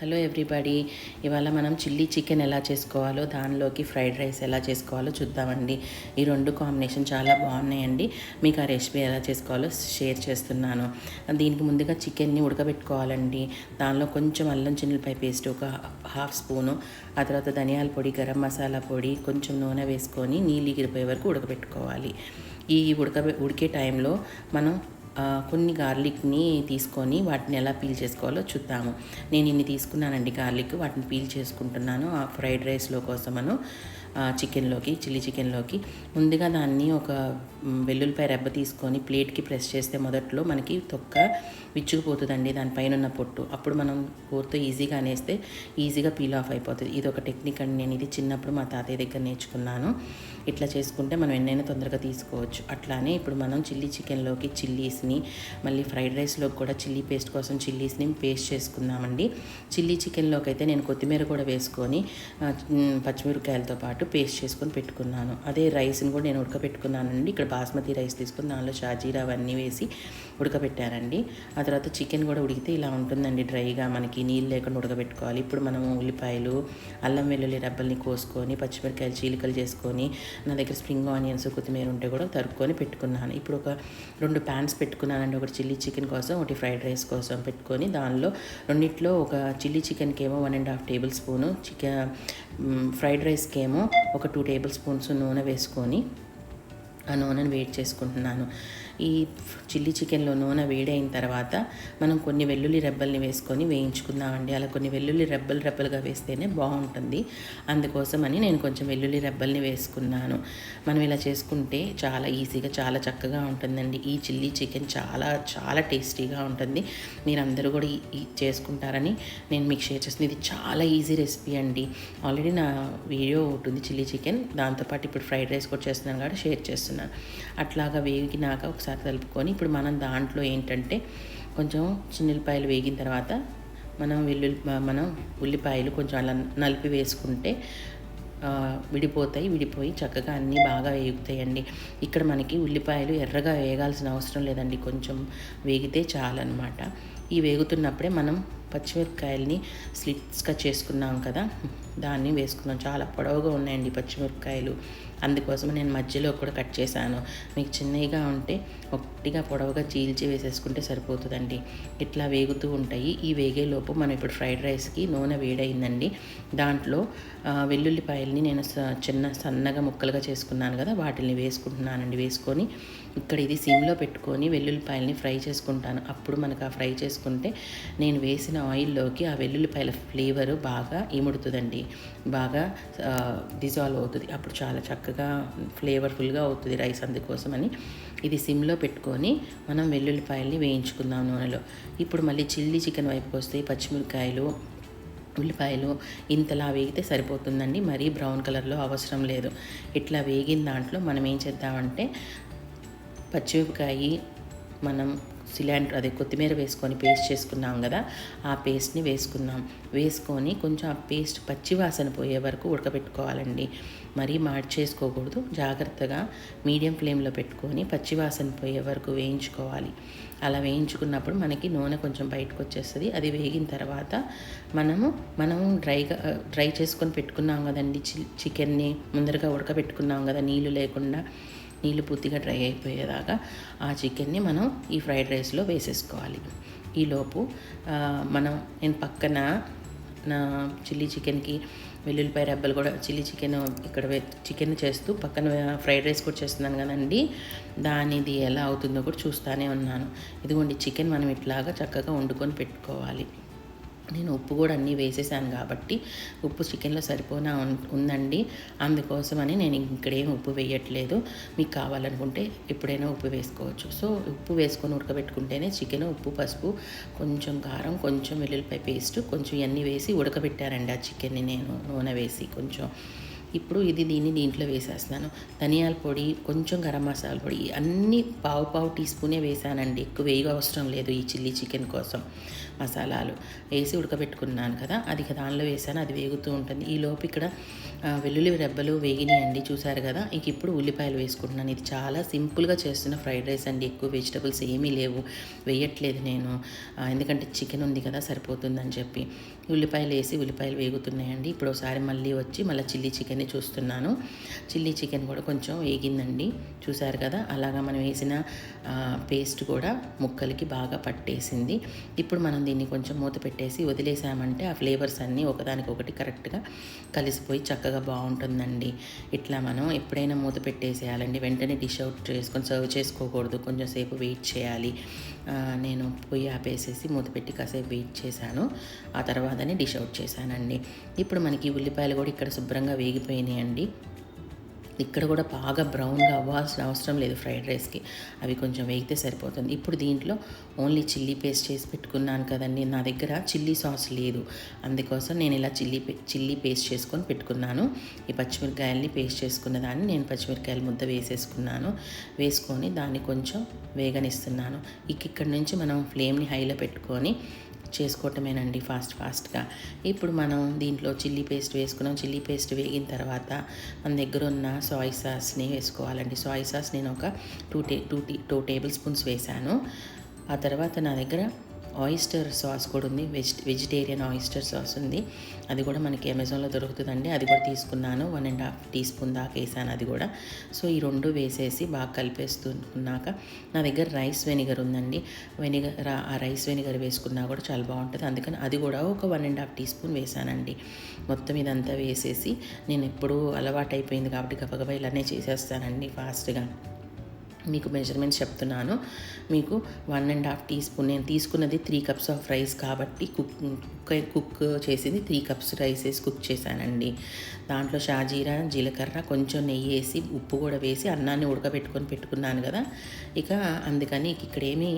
Hello everybody. ఇవాళ మనం chilli chicken ఎలా చేసుకోవాలో, దానిలోకి ఫ్రైడ్ రైస్ ఎలా చేసుకోవాలో చూద్దామండి. ఈ రెండు కాంబినేషన్ చాలా బాగున్నాయండి. మీకు ఆ రెసిపీ ఎలా చేసుకోవాలో షేర్ చేస్తున్నాను. దీనికి ముందుగా చికెన్ని ఉడకబెట్టుకోవాలండి. దానిలో కొంచెం అల్లం చిన్నులపాయ పేస్ట్ ఒక హాఫ్ స్పూను, ఆ తర్వాత ధనియాల పొడి, గరం మసాలా పొడి, కొంచెం నూనె వేసుకొని నీళ్ళు ఎగిరిపోయే వరకు ఉడకబెట్టుకోవాలి. ఈ ఉడికే టైంలో మనం కొన్ని గార్లిక్ని తీసుకొని వాటిని ఎలా పీల్ చేసుకోవాలో చూద్దాము. నేను ఇన్ని తీసుకున్నానండి గార్లిక్, వాటిని పీల్ చేసుకుంటున్నాను ఆ ఫ్రైడ్ రైస్లో కోసమను. చికెన్లోకి, చిల్లీ చికెన్లోకి ముందుగా దాన్ని ఒక వెల్లుల్లిపాయ రెబ్బ తీసుకొని ప్లేట్కి ప్రెస్ చేస్తే మొదట్లో మనకి తొక్క విచ్చుకుపోతుందండి, దానిపైన ఉన్న పొట్టు. అప్పుడు మనం కూరతో ఈజీగా అనేస్తే ఈజీగా పీల్ ఆఫ్ అయిపోతుంది. ఇది ఒక టెక్నిక్ అండి. నేను ఇది చిన్నప్పుడు మా తాతయ్య దగ్గర నేర్చుకున్నాను. ఇట్లా చేసుకుంటే మనం ఎన్నైనా తొందరగా తీసుకోవచ్చు. అట్లానే ఇప్పుడు మనం చిల్లీ చికెన్లోకి చిల్లీస్ని, మళ్ళీ ఫ్రైడ్ రైస్లోకి కూడా చిల్లీ పేస్ట్ కోసం చిల్లీస్ని పేస్ట్ చేసుకుందామండి. చిల్లీ చికెన్లోకి అయితే నేను కొత్తిమీర కూడా వేసుకొని పచ్చిమిరపకాయలతో పాటు పేస్ట్ చేసుకొని పెట్టుకున్నాను. అదే రైస్ని కూడా నేను ఉడకపెట్టుకున్నానండి. ఇక్కడ బాస్మతి రైస్ తీసుకుని దానిలో షాజీరా అవన్నీ వేసి ఉడకబెట్టానండి. ఆ తర్వాత చికెన్ కూడా ఉడికితే ఇలా ఉంటుందండి, డ్రైగా, మనకి నీళ్ళు లేకుండా ఉడకబెట్టుకోవాలి. ఇప్పుడు మనము ఉల్లిపాయలు, అల్లం వెల్లుల్లి రెబ్బల్ని కోసుకొని, పచ్చిమిరపకాయలు చీలికలు చేసుకొని, నా దగ్గర స్ప్రింగ్ ఆనియన్స్, కొత్తిమీర ఉంటే కూడా తరుక్కొని పెట్టుకున్నాను. ఇప్పుడు ఒక 2 ప్యాన్స్ పెట్టుకున్నానండి. ఒకటి చిల్లీ చికెన్ కోసం, ఒకటి ఫ్రైడ్ రైస్ కోసం పెట్టుకొని దానిలో రెండిట్లో ఒక చిల్లీ చికెన్కి ఏమో 1.5 టేబుల్ స్పూను, ఫ్రైడ్ రైస్కి ఏమో ఒక 2 టేబుల్ స్పూన్స్ నూనె వేసుకొని ఆ నూనెను వేడి చేసుకుంటున్నాను. ఈ చిల్లీ చికెన్లో నూనె వేడైన తర్వాత మనం కొన్ని వెల్లుల్లి రెబ్బల్ని వేసుకొని వేయించుకుందామండి. అలా కొన్ని వెల్లుల్లి రెబ్బలుగా వేస్తేనే బాగుంటుంది. అందుకోసమని నేను కొంచెం వెల్లుల్లి రెబ్బల్ని వేసుకున్నాను. మనం ఇలా చేసుకుంటే చాలా ఈజీగా, చాలా చక్కగా ఉంటుందండి. ఈ చిల్లీ చికెన్ చాలా చాలా టేస్టీగా ఉంటుంది. మీరందరూ కూడా చేసుకుంటారని నేను మీకు షేర్ చేస్తున్నాను. ఇది చాలా ఈజీ రెసిపీ అండి. ఆల్రెడీ నా వీడియో ఉంటుంది చిల్లీ చికెన్, దాంతోపాటు ఇప్పుడు ఫ్రైడ్ రైస్ కూడా చేస్తున్నాను కాబట్టి షేర్ చేస్తున్నాను. అట్లాగా వేగినాక ఒకసారి కలుపుకొని ఇప్పుడు మనం దాంట్లో ఏంటంటే కొంచెం చిన్నులపాయలు వేగిన తర్వాత మనం ఉల్లిపాయలు కొంచెం అలా నలిపి వేసుకుంటే విడిపోయి చక్కగా అన్నీ బాగా వేగుతాయండి. ఇక్కడ మనకి ఉల్లిపాయలు ఎర్రగా వేగాల్సిన అవసరం లేదండి, కొంచెం వేగితే చాలన్నమాట. ఈ వేగుతున్నప్పుడే మనం పచ్చిమిరపకాయలని స్లిట్స్గా చేసుకున్నాం కదా, దాన్ని వేసుకున్నాం. చాలా పొడవుగా ఉన్నాయండి పచ్చిమిరపకాయలు, అందుకోసం నేను మధ్యలో కూడా కట్ చేశాను. మీకు చిన్నగా ఉంటే ఒకటిగా పొడవుగా చీల్చి వేసేసుకుంటే సరిపోతుందండి. ఇట్లా వేగుతూ ఉంటాయి. ఈ వేగేలోపు మనం ఇప్పుడు ఫ్రైడ్ రైస్కి నూనె వేడైందండి. దాంట్లో వెల్లుల్లిపాయలని నేను సన్నగా ముక్కలుగా చేసుకున్నాను కదా, వాటిని వేసుకుంటున్నానండి. వేసుకొని ఇక్కడ ఇది సిమ్లో పెట్టుకొని వెల్లుల్లిపాయలని ఫ్రై చేసుకుంటాను. అప్పుడు మనకు ఆ ఫ్రై చేసుకుంటే నేను వేసిన ఆయిల్లోకి ఆ వెల్లుల్లిపాయల ఫ్లేవరు బాగా ఇముడుతుందండి, బాగా డిజాల్వ్ అవుతుంది. అప్పుడు చాలా చక్కగా ఫ్లేవర్ఫుల్గా అవుతుంది రైస్. అందుకోసమని ఇది సిమ్లో పెట్టుకొని మనం వెల్లుల్లిపాయల్ని వేయించుకుందాం నూనెలో. ఇప్పుడు మళ్ళీ చిల్లీ చికెన్ వైపుకి వస్తే పచ్చిమిరపకాయలు, ఉల్లిపాయలు ఇంతలా వేగితే సరిపోతుందండి. మరీ బ్రౌన్ కలర్లో అవసరం లేదు. ఇట్లా వేగిన దాంట్లో మనం ఏం చేద్దామంటే పచ్చిమిరపకాయ, మనం కొత్తిమీర వేసుకొని పేస్ట్ చేసుకున్నాం కదా, ఆ పేస్ట్ని వేసుకొని కొంచెం ఆ పేస్ట్ పచ్చివాసన పోయే వరకు ఉడకబెట్టుకోవాలండి. మరీ చేసుకోకూడదు, జాగ్రత్తగా మీడియం ఫ్లేమ్లో పెట్టుకొని పచ్చివాసన పోయే వరకు వేయించుకోవాలి. అలా వేయించుకున్నప్పుడు మనకి నూనె కొంచెం బయటకు వచ్చేస్తుంది. అది వేగిన తర్వాత మనం డ్రై చేసుకొని పెట్టుకున్నాం కదండి, చికెన్ని ముందరగా ఉడకబెట్టుకున్నాం కదా, నీళ్ళు పూర్తిగా డ్రై అయిపోయేదాకా ఆ చికెన్ని మనం ఈ ఫ్రైడ్ రైస్లో వేసేసుకోవాలి. ఈలోపు నేను పక్కన నా చిల్లీ చికెన్కి వెల్లుల్లిపాయ రెబ్బలు కూడా, చిల్లీ చికెన్ ఇక్కడ చికెన్ చేస్తూ పక్కన ఫ్రైడ్ రైస్ కూడా చేస్తున్నాను కదండి, దానిది ఎలా అవుతుందో కూడా చూస్తూనే ఉన్నాను. ఇదిగోండి చికెన్ మనం ఇట్లాగా చక్కగా వండుకొని పెట్టుకోవాలి. నేను ఉప్పు కూడా అన్నీ వేసేసాను కాబట్టి ఉప్పు చికెన్లో సరిపోనా ఉందండి. అందుకోసమని నేను ఇక్కడేం ఉప్పు వేయట్లేదు. మీకు కావాలనుకుంటే ఎప్పుడైనా ఉప్పు వేసుకోవచ్చు. సో ఉప్పు వేసుకొని ఉడకబెట్టుకుంటేనే చికెన్, ఉప్పు, పసుపు, కొంచెం కారం, కొంచెం వెల్లుల్లిపాయ పేస్ట్, కొంచెం ఇవన్నీ వేసి ఉడకబెట్టారండి ఆ చికెన్ని నేను నూనె వేసి కొంచెం. ఇప్పుడు దీంట్లో వేసేస్తున్నాను. ధనియాల పొడి, కొంచెం గరం మసాలా పొడి, అన్నీ పావు టీ స్పూనే వేసానండి. ఎక్కువ వేయగా అవసరం లేదు ఈ చిల్లీ చికెన్ కోసం. మసాలాలు వేసి ఉడకబెట్టుకున్నాను కదా, అది దానిలో వేసాను. అది వేగుతూ ఉంటుంది. ఈలోపు ఇక్కడ వెల్లుల్లి రెబ్బలు వేగినాయండి, చూసారు కదా. ఇంక ఇప్పుడు ఉల్లిపాయలు వేసుకుంటున్నాను. ఇది చాలా సింపుల్గా చేస్తున్న ఫ్రైడ్ రైస్ అండి. ఎక్కువ వెజిటబుల్స్ ఏమీ లేవు, వేయట్లేదు నేను, ఎందుకంటే చికెన్ ఉంది కదా సరిపోతుందని చెప్పి. ఉల్లిపాయలు వేసి ఉల్లిపాయలు వేగుతున్నాయండి. ఇప్పుడు ఒకసారి మళ్ళీ వచ్చి మళ్ళీ చిల్లీ చికెన్ని చూస్తున్నాను. చిల్లీ చికెన్ కూడా కొంచెం వేగిందండి, చూసారు కదా. అలాగా మనం వేసిన పేస్ట్ కూడా ముక్కలకి బాగా పట్టేసింది. ఇప్పుడు మనం దీన్ని కొంచెం మూత పెట్టేసి వదిలేసామంటే ఆ ఫ్లేవర్స్ అన్నీ ఒకదానికొకటి కరెక్ట్గా కలిసిపోయి చక్కగా బాగుంటుందండి. ఇట్లా మనం ఎప్పుడైనా మూత పెట్టేసేయాలండి, వెంటనే డిష్ అవుట్ చేసుకొని సర్వ్ చేసుకోకూడదు, కొంచెం సేపు వెయిట్ చేయాలి. నేను పొయ్యి ఆపేసేసి మూత పెట్టి కాసేపు వెయిట్ చేశాను, ఆ తర్వాతనే డిష్ అవుట్ చేశానండి. ఇప్పుడు మనకి ఉల్లిపాయలు కూడా ఇక్కడ శుభ్రంగా వేగిపోయినాయండి. ఇక్కడ కూడా బాగా బ్రౌన్గా అవ్వాల్సిన అవసరం లేదు ఫ్రైడ్ రైస్కి, అవి కొంచెం వేగితే సరిపోతుంది. ఇప్పుడు దీంట్లో ఓన్లీ చిల్లీ పేస్ట్ చేసి పెట్టుకున్నాను కదండి, నా దగ్గర చిల్లీ సాస్ లేదు, అందుకోసం నేను ఇలా చిల్లీ పేస్ట్ చేసుకొని పెట్టుకున్నాను. ఈ పచ్చిమిరకాయల్ని పేస్ట్ చేసుకున్న దాన్ని నేను పచ్చిమిరకాయలు ముద్ద వేసుకొని దాన్ని కొంచెం వేగనిస్తున్నాను. ఇక్కడ నుంచి మనం ఫ్లేమ్ని హైలో పెట్టుకొని చేసుకోవటమేనండి ఫాస్ట్గా. ఇప్పుడు మనం దీంట్లో చిల్లీ పేస్ట్ వేసుకున్నాం. చిల్లీ పేస్ట్ వేగిన తర్వాత మన దగ్గర ఉన్న సాయ్ సాస్ని వేసుకోవాలండి. సాయ్ సాస్ నేను ఒక 2 టేబుల్ స్పూన్స్ వేసాను. ఆ తర్వాత నా దగ్గర ఆయిస్టర్ సాస్ కూడా ఉంది, వెజిటేరియన్ ఆయిస్టర్ సాస్ ఉంది, అది కూడా మనకి అమెజాన్లో దొరుకుతుందండి. అది కూడా తీసుకున్నాను, 1.5 టీ స్పూన్ దాకా వేసాను అది కూడా. సో ఈ రెండు వేసేసి బాగా కలిపేస్తున్నాక నా దగ్గర రైస్ వెనిగర్ ఉందండి, ఆ రైస్ వెనిగర్ వేసుకున్నా కూడా చాలా బాగుంటుంది, అందుకని అది కూడా ఒక 1.5 టీ స్పూన్ వేసానండి. మొత్తం ఇదంతా వేసేసి, నేను ఎప్పుడూ అలవాటు అయిపోయింది కాబట్టి గబగబా ఇలానే చేసేస్తానండి ఫాస్ట్గా. మీకు మెజర్మెంట్స్ చెప్తున్నాను. మీకు 1.5 టీ స్పూన్, నేను తీసుకున్నది 3 కప్స్ ఆఫ్ రైస్ కాబట్టి కుక్ చేసింది 3 కప్స్ రైస్ వేసి కుక్ చేశానండి. దాంట్లో షాజీరా, జీలకర్ర, కొంచెం నెయ్యి వేసి ఉప్పు కూడా వేసి అన్నాన్ని ఉడకబెట్టుకొని పెట్టుకున్నాను కదా. ఇక అందుకని ఇక్కడేమీ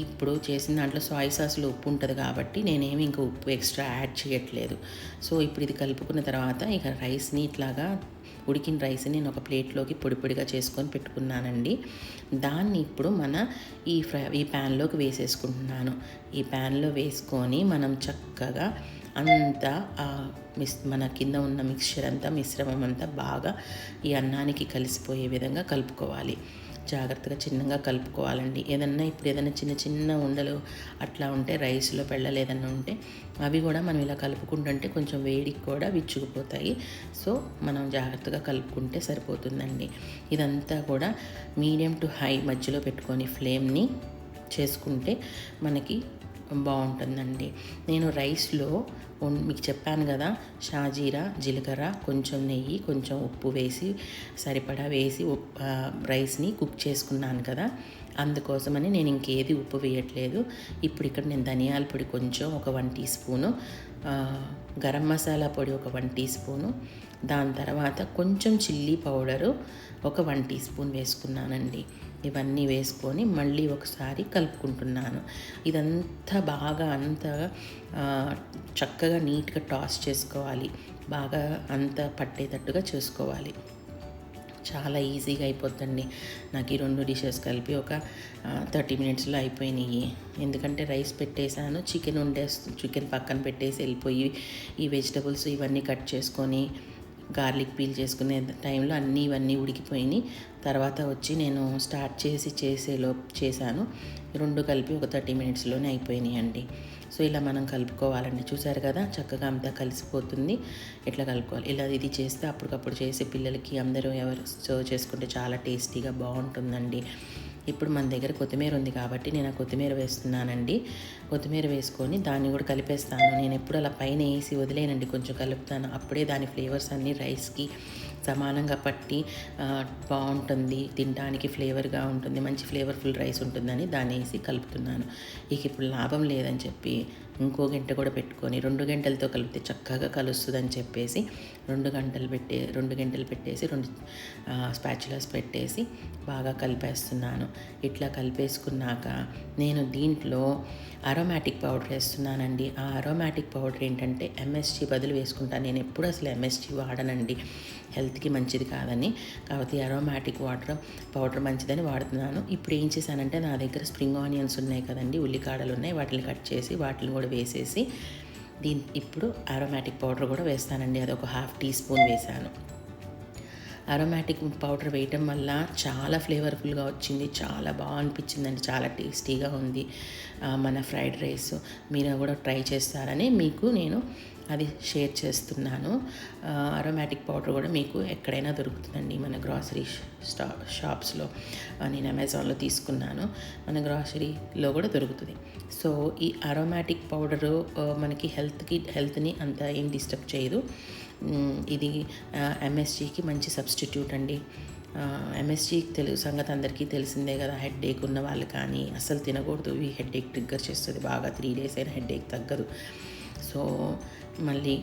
ఇప్పుడు చేసిన దాంట్లో సాయ్ సాస్లో ఉప్పు ఉంటుంది కాబట్టి నేనేమి ఇంకా ఉప్పు ఎక్స్ట్రా యాడ్ చేయట్లేదు. సో ఇప్పుడు ఇది కలుపుకున్న తర్వాత ఇక రైస్ని ఇట్లాగా ఉడికిన రైస్ని నేను ఒక ప్లేట్లోకి పొడిగా చేసుకొని పెట్టుకున్నానండి. దాన్ని ఇప్పుడు ఈ ప్యాన్లోకి వేసేసుకుంటున్నాను. ఈ ప్యాన్లో వేసుకొని మనం చక్కగా అంతా మన కింద ఉన్న మిశ్రమం అంతా బాగా ఈ అన్నానికి కలిసిపోయే విధంగా కలుపుకోవాలి. జాగ్రత్తగా చిన్నగా కలుపుకోవాలండి. ఏదైనా చిన్న ఉండలు అట్లా ఉంటే, రైస్లో పెళ్ళలు ఏదన్నా ఉంటే అవి కూడా మనం ఇలా కలుపుకుంటుంటే కొంచెం వేడికి కూడా విచ్చుకుపోతాయి. సో మనం జాగ్రత్తగా కలుపుకుంటే సరిపోతుందండి. ఇదంతా కూడా మీడియం టు హై మధ్యలో పెట్టుకొని ఫ్లేమ్ని చేసుకుంటే మనకి బాగుంటుందండి. నేను రైస్లో మీకు చెప్పాను కదా, షాజీరా, జీలకర్ర, కొంచెం నెయ్యి, కొంచెం ఉప్పు వేసి సరిపడా వేసి రైస్ని కుక్ చేసుకున్నాను కదా, అందుకోసమని నేను ఇంకేది ఉప్పు వేయట్లేదు. ఇప్పుడు ఇక్కడ నేను ధనియాల పొడి కొంచెం ఒక 1 టీ స్పూను, గరం మసాలా పొడి ఒక 1 టీ స్పూను, దాని తర్వాత కొంచెం చిల్లీ పౌడరు ఒక 1 టీ స్పూన్ వేసుకున్నానండి. ఇవన్నీ వేసుకొని మళ్ళీ ఒకసారి కలుపుకుంటున్నాను. ఇదంతా బాగా చక్కగా నీట్గా టాస్ చేసుకోవాలి, బాగా అంతా పట్టేటట్టుగా చేసుకోవాలి. చాలా ఈజీగా అయిపోద్దండి. నాకు ఈ 2 డిషెస్ కలిపి ఒక 30 మినిట్స్లో అయిపోయినాయి. ఎందుకంటే రైస్ పెట్టేశాను, చికెన్ పక్కన పెట్టేసి వెళ్ళిపోయి ఈ వెజిటబుల్స్ ఇవన్నీ కట్ చేసుకొని గార్లిక్ పీల్ చేసుకునే టైంలో ఇవన్నీ ఉడికిపోయినాయి. తర్వాత వచ్చి నేను స్టార్ట్ చేశాను. 2 కలిపి ఒక 30 మినిట్స్లోనే అయిపోయినాయి అండి. సో ఇలా మనం కలుపుకోవాలండి. చూసారు కదా, చక్కగా అంతా కలిసిపోతుంది. ఇట్లా కలుపుకోవాలి. ఇది చేస్తే అప్పటికప్పుడు చేసి పిల్లలకి అందరూ ఎవరు సర్వ్ చేసుకుంటే చాలా టేస్టీగా బాగుంటుందండి. ఇప్పుడు మన దగ్గర కొత్తిమీర ఉంది కాబట్టి నేను ఆ కొత్తిమీర వేస్తున్నానండి. కొత్తిమీర వేసుకొని దాన్ని కూడా కలిపేస్తాను. నేను ఎప్పుడు అలా పైన వేసి వదిలేనండి, కొంచెం కలుపుతాను. అప్పుడే దాని ఫ్లేవర్స్ అన్నీ రైస్కి సమానంగా పట్టి బాగుంటుంది, తినడానికి ఫ్లేవర్గా ఉంటుంది, మంచి ఫ్లేవర్ఫుల్ రైస్ ఉంటుందని దాన్ని వేసి కలుపుతున్నాను. ఇప్పుడు లాభం లేదని చెప్పి ఇంకో గంట కూడా పెట్టుకొని 2 గంటలతో కలిపితే చక్కగా కలుస్తుందని చెప్పేసి 2 గంటలు పెట్టేసి 2 స్పాచులాస్ పెట్టేసి బాగా కలిపేస్తున్నాను. ఇట్లా కలిపేసుకున్నాక నేను దీంట్లో అరోమాటిక్ పౌడర్ వేస్తున్నానండి. ఆ అరోమాటిక్ పౌడర్ ఏంటంటే ఎంఎస్జీ బదులు వేసుకుంటాను. నేను ఎప్పుడు అసలు ఎంఎస్జీ వాడనండి. హెల్త్కి మంచిది కాదని. కాబట్టి అరోమాటిక్ పౌడర్ మంచిదని వాడుతున్నాను. ఇప్పుడు ఏం చేశానంటే నా దగ్గర స్ప్రింగ్ ఆనియన్స్ ఉన్నాయి కదండి, ఉల్లికాడలు ఉన్నాయి, వాటిని కట్ చేసి వాటిని కూడా వేసేసి ఇప్పుడు అరోమాటిక్ పౌడర్ కూడా వేస్తానండి. అది ఒక 1/2 టీ స్పూన్ వేసాను. అరోమాటిక్ పౌడర్ వేయటం వల్ల చాలా ఫ్లేవర్ఫుల్గా వచ్చింది, చాలా బాగా అనిపించిందండి, చాలా టేస్టీగా ఉంది మన ఫ్రైడ్ రైస్. మీరు కూడా ట్రై చేస్తారని మీకు నేను అది షేర్ చేస్తున్నాను. అరోమాటిక్ పౌడర్ కూడా మీకు ఎక్కడైనా దొరుకుతుందండి, మన గ్రాసరీ షాప్స్లో. నేను అమెజాన్లో తీసుకున్నాను, మన గ్రాసరీలో కూడా దొరుకుతుంది. సో ఈ అరోమాటిక్ పౌడరు మనకి హెల్త్ని అంత ఏం డిస్టర్బ్ చేయదు. ఇది ఎంఎస్జీకి మంచి సబ్స్టిట్యూట్ అండి. ఎంఎస్జీ సంగతి అందరికీ తెలిసిందే కదా. హెడ్ఏక్ ఉన్న వాళ్ళు కానీ అస్సలు తినకూడదు, ఈ హెడ్ఏక్ ట్రిగ్గర్ చేస్తుంది బాగా. 3 days అయినా హెడ్ఏక్ తగ్గదు. సో మళ్ళీ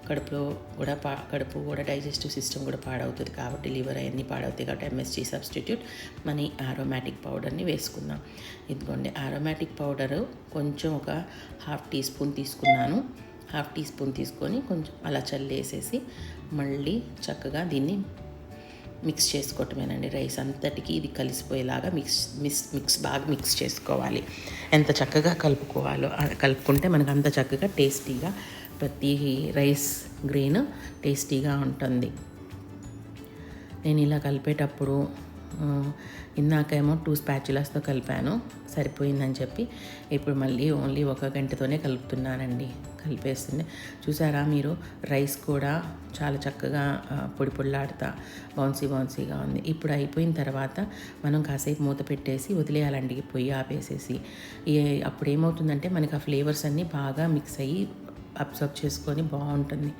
కడుపు కూడా డైజెస్టివ్ సిస్టమ్ కూడా పాడవుతుంది, కాబట్టి లివర్ అవన్నీ పాడవుతాయి. కాబట్టి ఎంఎస్జీ సబ్స్టిట్యూట్ మన అరోమాటిక్ పౌడర్ని వేసుకుందాం. ఇదిగోండి అరోమాటిక్ పౌడరు కొంచెం ఒక 1/2 టీ స్పూన్ తీసుకున్నాను. 1/2 టీ స్పూన్ తీసుకొని కొంచెం అలా చల్లేసేసి మళ్ళీ చక్కగా దీన్ని మిక్స్ చేసుకోవటమేనండి. రైస్ అంతటికి ఇది కలిసిపోయేలాగా బాగా మిక్స్ చేసుకోవాలి. ఎంత చక్కగా కలుపుకుంటే మనకు అంత చక్కగా టేస్టీగా ప్రతి రైస్ గ్రెయిన్ టేస్టీగా ఉంటుంది. నేను ఇలా కలిపేటప్పుడు ఇందాకేమో 2 స్పాచులాస్తో కలిపాను, సరిపోయిందని చెప్పి ఇప్పుడు మళ్ళీ ఓన్లీ 1 గంటతోనే కలుపుతున్నానండి. కలిపేస్తుంది చూసారా మీరు. రైస్ కూడా చాలా చక్కగా పొడిలాడుతా బౌన్సీగా ఉంది. ఇప్పుడు అయిపోయిన తర్వాత మనం కాసేపు మూత పెట్టేసి వదిలేయాలండి, పొయ్యి ఆపేసేసి. అప్పుడు ఏమవుతుందంటే మనకి ఆ ఫ్లేవర్స్ అన్నీ బాగా మిక్స్ అయ్యి అబ్జర్వ్ చేసుకొని బాగుంటుంది.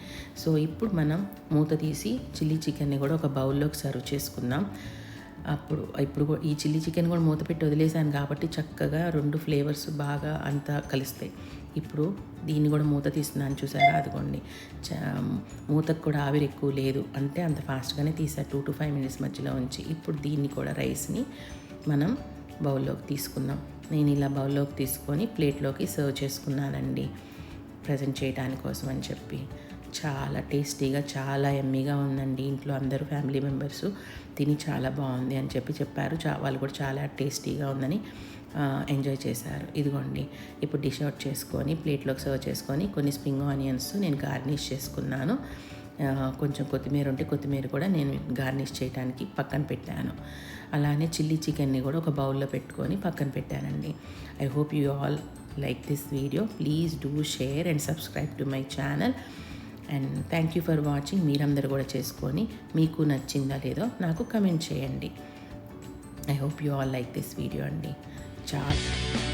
సో ఇప్పుడు మనం మూత తీసి చిల్లీ చికెన్ని కూడా ఒక బౌల్లోకి సర్వ్ చేసుకుందాం. ఇప్పుడు ఈ చిల్లీ చికెన్ కూడా మూత పెట్టి వదిలేసాను కాబట్టి చక్కగా 2 ఫ్లేవర్స్ బాగా అంతా కలుస్తాయి. ఇప్పుడు దీన్ని కూడా మూత తీస్తున్నాను చూసారా, అదిగోండి. మూతకు కూడా ఆవిరి ఎక్కువ లేదు, అంటే అంత ఫాస్ట్గానే తీసా, 2 to 5 minutes మధ్యలో ఉంచి. ఇప్పుడు దీన్ని కూడా రైస్ని మనం బౌల్లోకి తీసుకుందాం. నేను ఇలా బౌల్లోకి తీసుకొని ప్లేట్లోకి సర్వ్ చేసుకున్నానండి, ప్రజెంట్ చేయడానికి కోసం అని చెప్పి. చాలా టేస్టీగా చాలా యమ్మీగా ఉందండి. ఇంట్లో అందరూ ఫ్యామిలీ మెంబర్స్ తిని చాలా బాగుంది అని చెప్పారు. వాళ్ళు కూడా చాలా టేస్టీగా ఉందని ఎంజాయ్ చేశారు. ఇదిగోండి ఇప్పుడు డిష్ అవుట్ చేసుకొని ప్లేట్లోకి సర్వ్ చేసుకొని కొన్ని స్ప్రింగ్ ఆనియన్స్ నేను గార్నిష్ చేసుకున్నాను. కొంచెం కొత్తిమీర ఉంటే కొత్తిమీర కూడా నేను గార్నిష్ చేయడానికి పక్కన పెట్టాను. అలానే చిల్లీ చికెన్ని కూడా ఒక బౌల్లో పెట్టుకొని పక్కన పెట్టానండి. I hope you all like this video. Please do share and subscribe to my channel. And thank you for watching. మీరందరూ కూడా చేసుకొని మీకు నచ్చిందా లేదో నాకు కమెంట్ చేయండి. I hope you all like this video అండి. చాలా